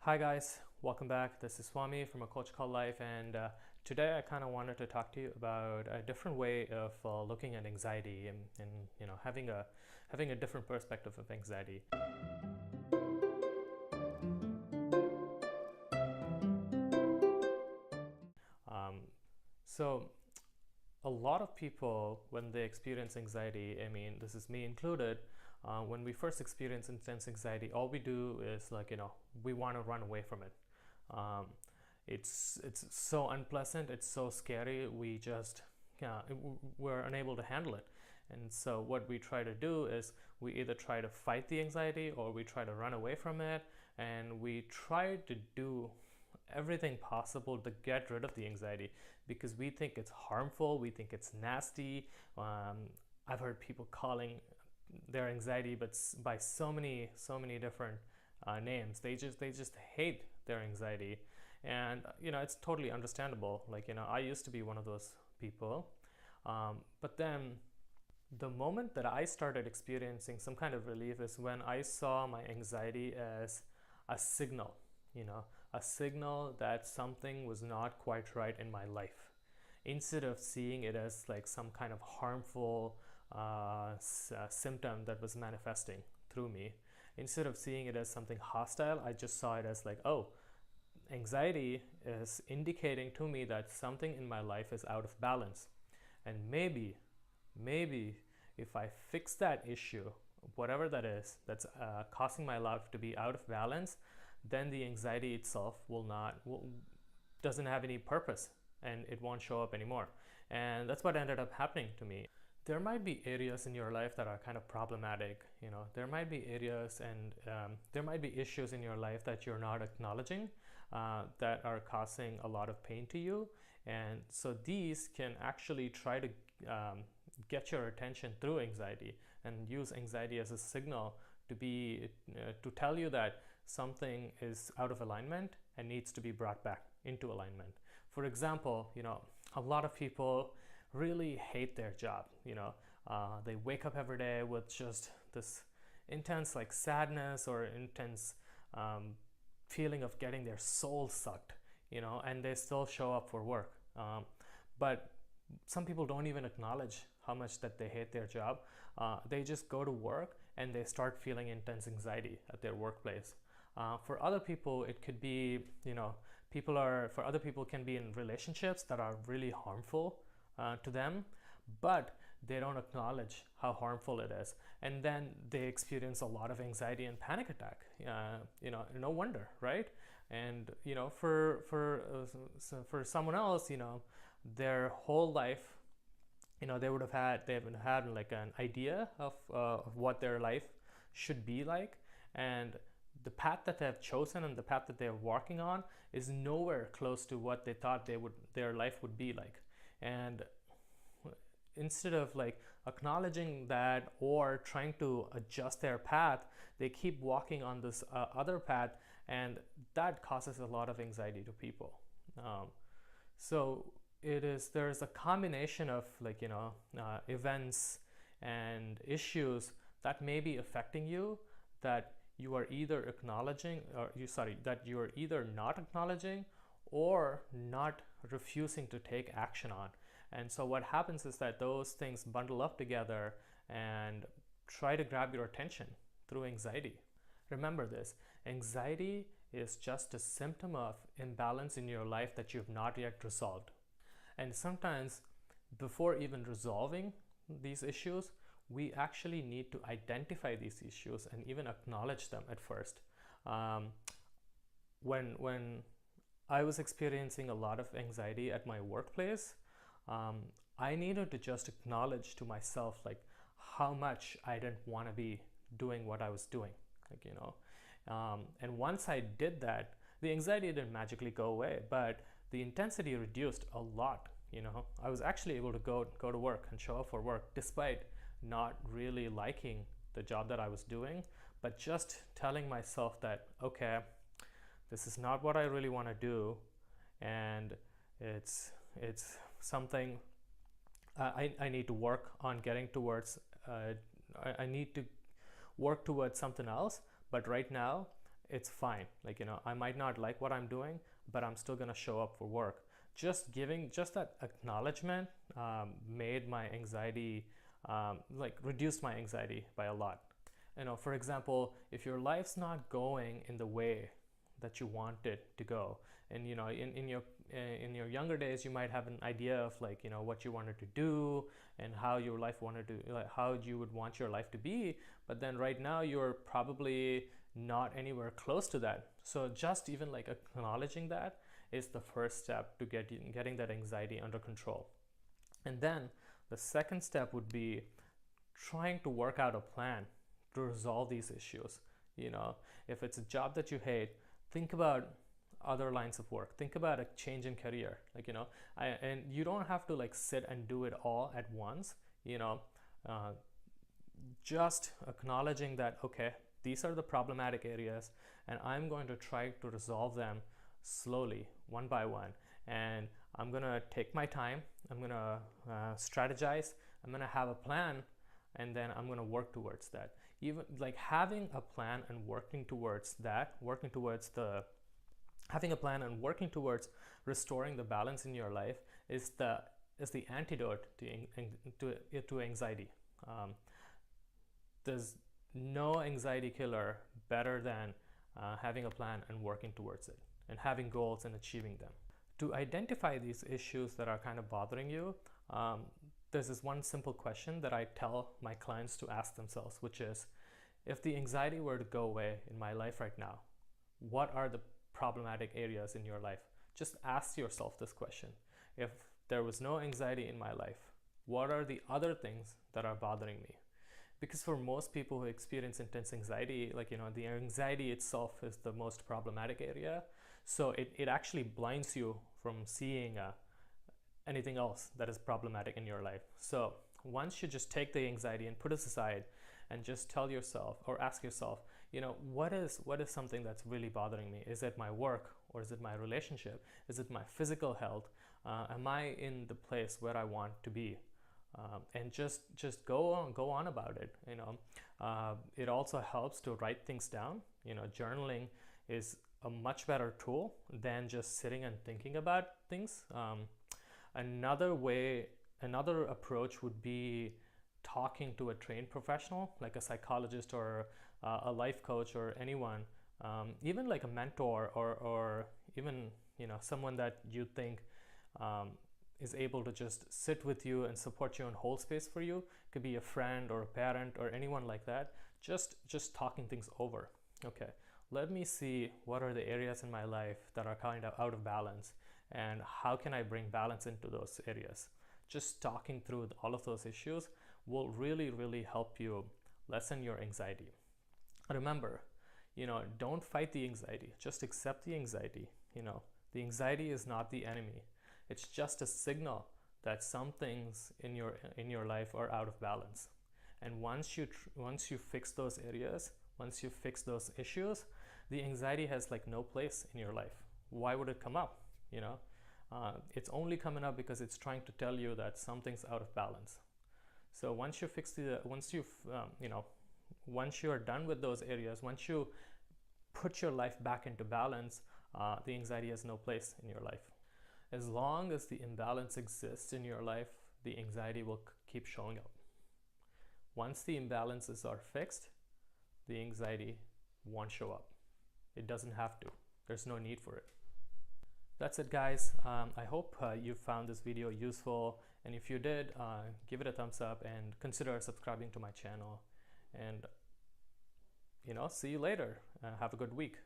Hi guys, welcome back. This is Swami from A Coach Called Life, and today I kind of wanted to talk to you about a different way of looking at anxiety and having a different perspective of anxiety. Um, so a lot of people, when they experience anxiety, I mean, this is me included, when we first experience intense anxiety, all we do is we want to run away from it. Um, it's so unpleasant, it's so scary, we're unable to handle it. And so what we try to do is we either try to fight the anxiety or we try to run away from it, and we try to do everything possible to get rid of the anxiety because we think it's harmful, we think it's nasty. I've heard people calling their anxiety but by so many different names. They just hate their anxiety, and it's totally understandable. I used to be one of those people, but then the moment that I started experiencing some kind of relief is when I saw my anxiety as a signal, a signal that something was not quite right in my life. Instead of seeing it as like some kind of harmful symptom that was manifesting through me, instead of seeing it as something hostile, I just saw it as like, oh, anxiety is indicating to me that something in my life is out of balance. And maybe if I fix that issue, whatever that is, that's causing my life to be out of balance, then the anxiety itself doesn't have any purpose and it won't show up anymore. And that's what ended up happening to me. There might be areas in your life that are kind of problematic. There might be areas and there might be issues in your life that you're not acknowledging, that are causing a lot of pain to you. And so these can actually try to get your attention through anxiety and use anxiety as a signal to tell you that something is out of alignment and needs to be brought back into alignment. For example, a lot of people really hate their job. They wake up every day with just this intense like sadness or intense feeling of getting their soul sucked, and they still show up for work. But some people don't even acknowledge how much that they hate their job. They just go to work and they start feeling intense anxiety at their workplace. For other people, it could be, for other people can be in relationships that are really harmful to them, but they don't acknowledge how harmful it is, and then they experience a lot of anxiety and panic attack. No wonder, right? And for someone else, their whole life, they've had like an idea of what their life should be like, and the path that they have chosen and the path that they're walking on is nowhere close to what they thought their life would be like. And instead of like acknowledging that or trying to adjust their path, they keep walking on this other path, and that causes a lot of anxiety to people. So there's a combination of events and issues that may be affecting you, that you are either acknowledging that you are either not acknowledging or not refusing to take action on. And so what happens is that those things bundle up together and try to grab your attention through anxiety. Remember this: anxiety is just a symptom of imbalance in your life that you've not yet resolved. And sometimes, before even resolving these issues, we actually need to identify these issues and even acknowledge them at first. When I was experiencing a lot of anxiety at my workplace, I needed to just acknowledge to myself like how much I didn't want to be doing what I was doing. And once I did that, the anxiety didn't magically go away, but the intensity reduced a lot. I was actually able to go to work and show up for work despite not really liking the job that I was doing, but just telling myself that, okay, this is not what I really want to do, and it's something I need to work on getting towards. I need to work towards something else, but right now it's fine. Like, I might not like what I'm doing, but I'm still gonna show up for work. Just that acknowledgement made my anxiety, like reduced my anxiety by a lot. For example, if your life's not going in the way that you want it to go, and in your younger days you might have an idea of like what you wanted to do and how your life wanted to, like how you would want your life to be, but then right now you're probably not anywhere close to that. So just even like acknowledging that is the first step to getting that anxiety under control. And then the second step would be trying to work out a plan to resolve these issues. If it's a job that you hate, think about other lines of work. Think about a change in career. And you don't have to like sit and do it all at once. Just acknowledging that, okay, these are the problematic areas, and I'm going to try to resolve them slowly, one by one. And I'm gonna take my time. I'm gonna strategize. I'm gonna have a plan, and then I'm gonna work towards that. Even like having a plan and working towards restoring the balance in your life is the antidote to anxiety. There's no anxiety killer better than having a plan and working towards it, and having goals and achieving them. To identify these issues that are kind of bothering you, there's this one simple question that I tell my clients to ask themselves, which is, if the anxiety were to go away in my life right now, what are the problematic areas in your life? Just ask yourself this question. If there was no anxiety in my life, what are the other things that are bothering me? Because for most people who experience intense anxiety, the anxiety itself is the most problematic area. So it actually blinds you from seeing anything else that is problematic in your life. So once you just take the anxiety and put it aside and just tell yourself or ask yourself, what is something that's really bothering me? Is it my work, or is it my relationship? Is it my physical health? Am I in the place where I want to be? And just go on about it. It also helps to write things down. Journaling is a much better tool than just sitting and thinking about things. Another approach would be talking to a trained professional, like a psychologist or a life coach, or anyone, even like a mentor, or even someone that you think is able to just sit with you and support you and hold space for you. Could be a friend or a parent or anyone like that. Just talking things over. Okay, let me see what are the areas in my life that are kind of out of balance, and how can I bring balance into those areas. Just talking through all of those issues will really, really help you lessen your anxiety. Remember, don't fight the anxiety. Just accept the anxiety. The anxiety is not the enemy. It's just a signal that some things in your life are out of balance. And once you fix those areas, once you fix those issues, the anxiety has like no place in your life. Why would it come up? It's only coming up because it's trying to tell you that something's out of balance. So once you are done with those areas, once you put your life back into balance, the anxiety has no place in your life. As long as the imbalance exists in your life, the anxiety will keep showing up. Once the imbalances are fixed, the anxiety won't show up. It doesn't have to. There's no need for it. That's it, guys. I hope you found this video useful, and if you did, give it a thumbs up and consider subscribing to my channel. And see you later. Have a good week.